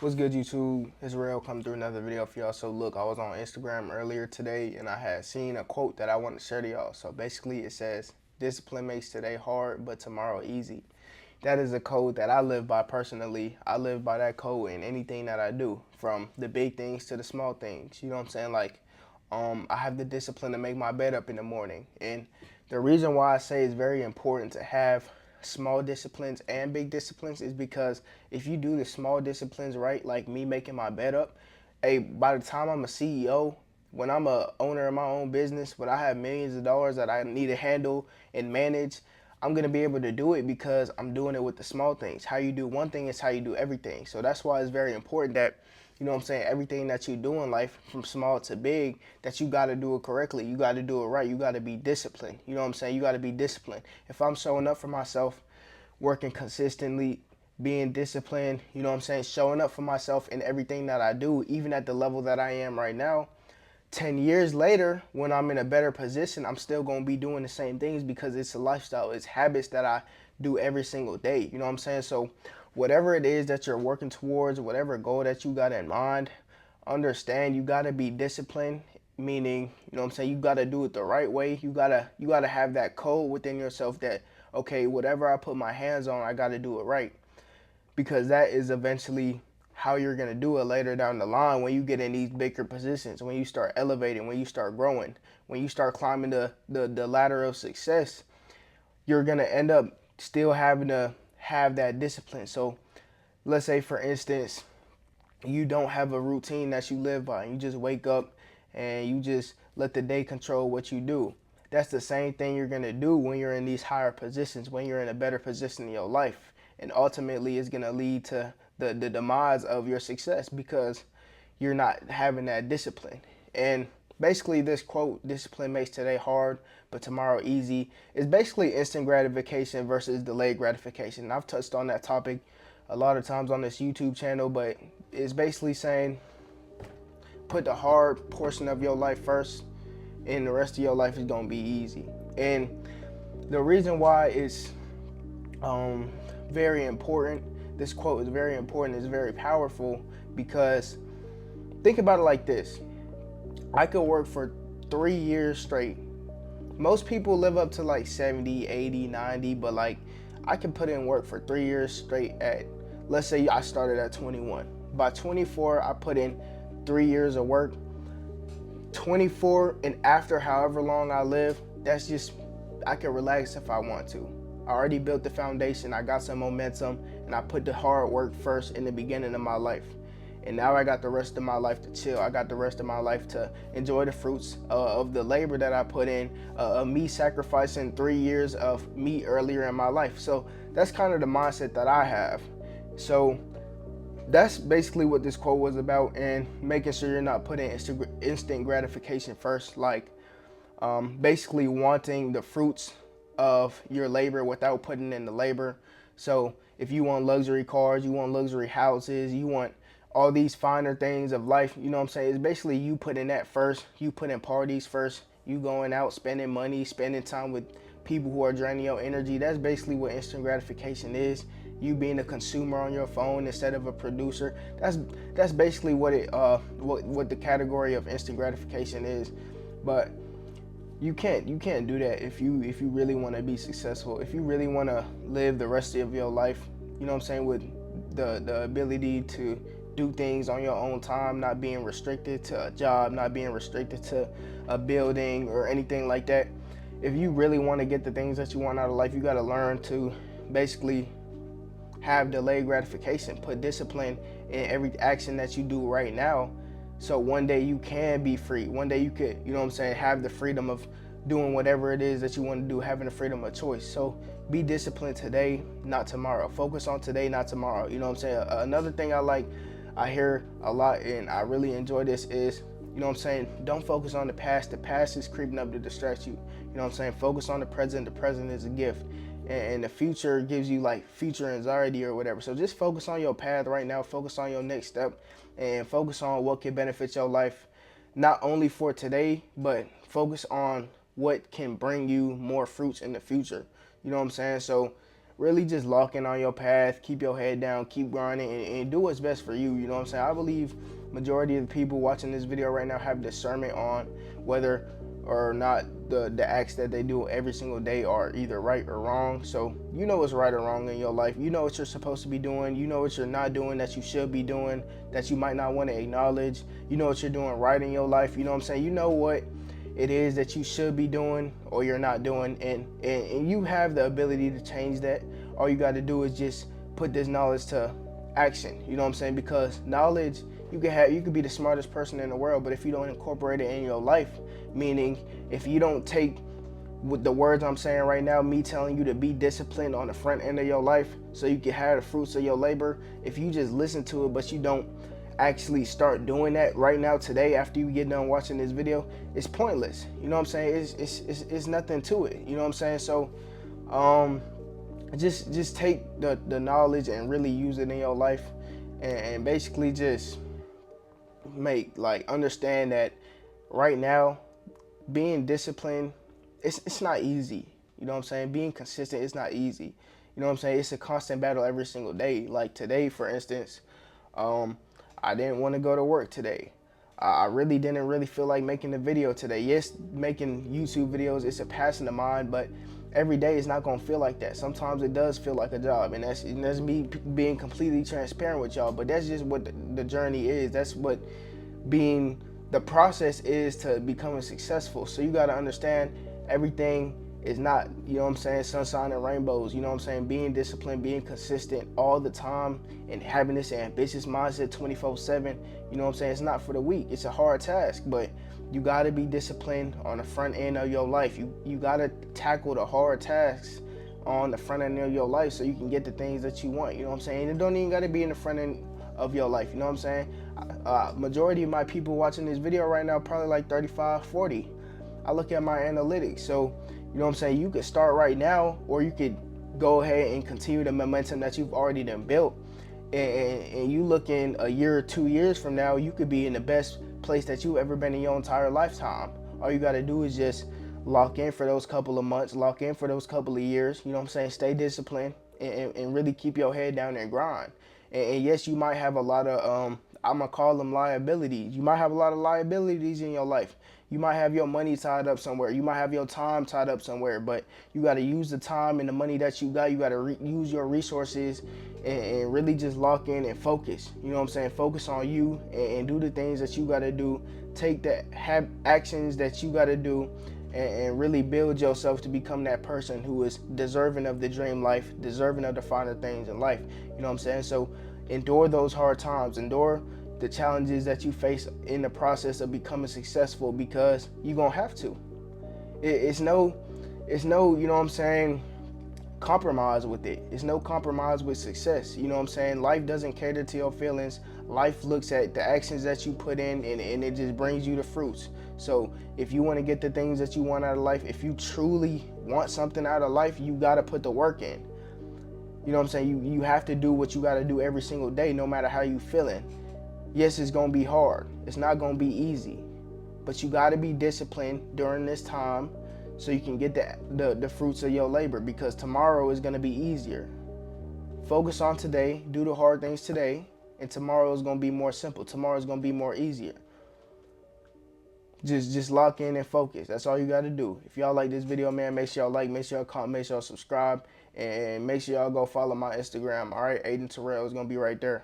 What's good, YouTube? It's Real coming through another video for y'all. So look, I was on Instagram earlier today and I had seen a quote that I want to share to y'all. So basically it says, discipline makes today hard, but tomorrow easy. That is a code that I live by personally. I live by that code in anything that I do, from the big things to the small things. You know what I'm saying? Like, I have the discipline to make my bed up in the morning. And the reason why I say it's very important to have small disciplines and big disciplines is because if you do the small disciplines right, like me making my bed up, hey, by the time I'm a CEO, when I'm a owner of my own business, when I have millions of dollars that I need to handle and manage, I'm gonna be able to do it because I'm doing it with the small things. How you do one thing is how you do everything. So that's why it's very important that, you know what I'm saying, everything that you do in life, from small to big, that you gotta do it correctly. You gotta do it right. You gotta be disciplined. You know what I'm saying? You gotta be disciplined. If I'm showing up for myself, working consistently, being disciplined, you know what I'm saying, showing up for myself in everything that I do, even at the level that I am right now, 10 years later, when I'm in a better position, I'm still going to be doing the same things because it's a lifestyle. It's habits that I do every single day. You know what I'm saying? So whatever it is that you're working towards, whatever goal that you got in mind, understand you got to be disciplined, meaning, you know what I'm saying, you got to do it the right way. You got to have that code within yourself that, okay, whatever I put my hands on, I got to do it right, because that is eventually how you're going to do it later down the line when you get in these bigger positions, when you start elevating, when you start growing, when you start climbing the ladder of success. You're going to end up still having to have that discipline. So let's say, for instance, you don't have a routine that you live by. You just wake up and you just let the day control what you do. That's the same thing you're going to do when you're in these higher positions, when you're in a better position in your life. And ultimately, it's going to lead to the demise of your success because you're not having that discipline. And basically, this quote, discipline makes today hard, but tomorrow easy, is basically instant gratification versus delayed gratification. And I've touched on that topic a lot of times on this YouTube channel, but it's basically saying put the hard portion of your life first, and the rest of your life is gonna be easy. And the reason why it's um, very important, this quote is very important, it's very powerful, because think about it like this. I could work for 3 years straight. Most people live up to like 70, 80, 90, but like I can put in work for 3 years straight at, let's say I started at 21. By 24, I put in 3 years of work. 24 and after, however long I live, that's just, I can relax if I want to. I already built the foundation, I got some momentum, and I put the hard work first in the beginning of my life. And now I got the rest of my life to chill. I got the rest of my life to enjoy the fruits of the labor that I put in, me sacrificing 3 years of me earlier in my life. So that's kind of the mindset that I have. So that's basically what this quote was about, and making sure you're not putting instant gratification first, like basically wanting the fruits of your labor without putting in the labor. So if you want luxury cars, you want luxury houses, you want all these finer things of life, you know what I'm saying? It's basically you putting that first, you putting parties first, you going out, spending money, spending time with people who are draining your energy. That's basically what instant gratification is. You being a consumer on your phone instead of a producer. That's basically what it what the category of instant gratification is. But you can't do that if you really want to be successful. If you really want to live the rest of your life, you know what I'm saying, with the ability to do things on your own time, not being restricted to a job, not being restricted to a building or anything like that. If you really want to get the things that you want out of life, you got to learn to basically have delayed gratification. Put discipline in every action that you do right now, so one day you can be free. One day you could, you know what I'm saying, have the freedom of doing whatever it is that you want to do, having the freedom of choice. So be disciplined today, not tomorrow. Focus on today, not tomorrow. You know what I'm saying? Another thing I hear a lot, and I really enjoy this, is, you know what I'm saying, don't focus on the past. The past is creeping up to distract you. You know what I'm saying? Focus on the present. The present is a gift. And the future gives you like future anxiety or whatever. So just focus on your path right now. Focus on your next step, and focus on what can benefit your life, not only for today, but focus on what can bring you more fruits in the future. You know what I'm saying? So really just lock in on your path, keep your head down, keep grinding, and do what's best for you. You know what I'm saying? I believe majority of the people watching this video right now have discernment on whether or not the acts that they do every single day are either right or wrong. So you know what's right or wrong in your life. You know what you're supposed to be doing. You know what you're not doing that you should be doing, that you might not want to acknowledge. You know what you're doing right in your life. You know what I'm saying? You know what it is that you should be doing or you're not doing, and you have the ability to change that. All you got to do is just put this knowledge to action. You know what I'm saying? Because knowledge, you could be the smartest person in the world, but if you don't incorporate it in your life, meaning if you don't take with the words I'm saying right now, me telling you to be disciplined on the front end of your life so you can have the fruits of your labor, if you just listen to it but you don't actually start doing that right now today after you get done watching this video, it's pointless. You know what I'm saying? It's nothing to it. You know what I'm saying? So just take the knowledge and really use it in your life, and basically just understand that right now being disciplined, it's not easy. You know what I'm saying? Being consistent, it's not easy. You know what I'm saying? It's a constant battle every single day. Like today, for instance, I didn't want to go to work today. I really didn't really feel like making a video today. Yes, making YouTube videos, it's a passion of mine, but every day is not gonna feel like that. Sometimes it does feel like a job, and that's me being completely transparent with y'all. But that's just what the journey is. That's what being the process is to becoming successful. So you gotta understand everything is not, you know what I'm saying, sunshine and rainbows. You know what I'm saying? Being disciplined, being consistent all the time, and having this ambitious mindset 24/7. You know what I'm saying? It's not for the weak. It's a hard task, but you got to be disciplined on the front end of your life. You got to tackle the hard tasks on the front end of your life so you can get the things that you want. You know what I'm saying? It don't even got to be in the front end of your life. You know what I'm saying? Majority of my people watching this video right now probably like 35, 40. I look at my analytics. So, you know what I'm saying? You could start right now, or you could go ahead and continue the momentum that you've already done built. And you look in a year or 2 years from now, you could be in the best place that you've ever been in your entire lifetime. All you got to do is just lock in for those couple of months, lock in for those couple of years. You know what I'm saying? Stay disciplined and really keep your head down and grind. And yes, you might have a lot of, I'm going to call them liabilities. You might have a lot of liabilities in your life. You might have your money tied up somewhere. You might have your time tied up somewhere, but you got to use the time and the money that you got. You got to use your resources and really just lock in and focus. You know what I'm saying? Focus on you and do the things that you got to do. Take the actions that you got to do and really build yourself to become that person who is deserving of the dream life, deserving of the finer things in life. You know what I'm saying? So endure those hard times. Endure the challenges that you face in the process of becoming successful, because you're gonna have to. It's no, you know what I'm saying, compromise with it. It's no compromise with success. You know what I'm saying? Life doesn't cater to your feelings. Life looks at the actions that you put in, and it just brings you the fruits. So if you want to get the things that you want out of life, if you truly want something out of life, you got to put the work in. You know what I'm saying? You have to do what you got to do every single day, no matter how you feeling. Yes, it's going to be hard. It's not going to be easy. But you got to be disciplined during this time so you can get the fruits of your labor, because tomorrow is going to be easier. Focus on today. Do the hard things today. And tomorrow is going to be more simple. Tomorrow is going to be more easier. Just lock in and focus. That's all you got to do. If y'all like this video, man, make sure y'all like, make sure y'all comment, make sure y'all subscribe, and make sure y'all go follow my Instagram. All right, Aiden Terrell is going to be right there.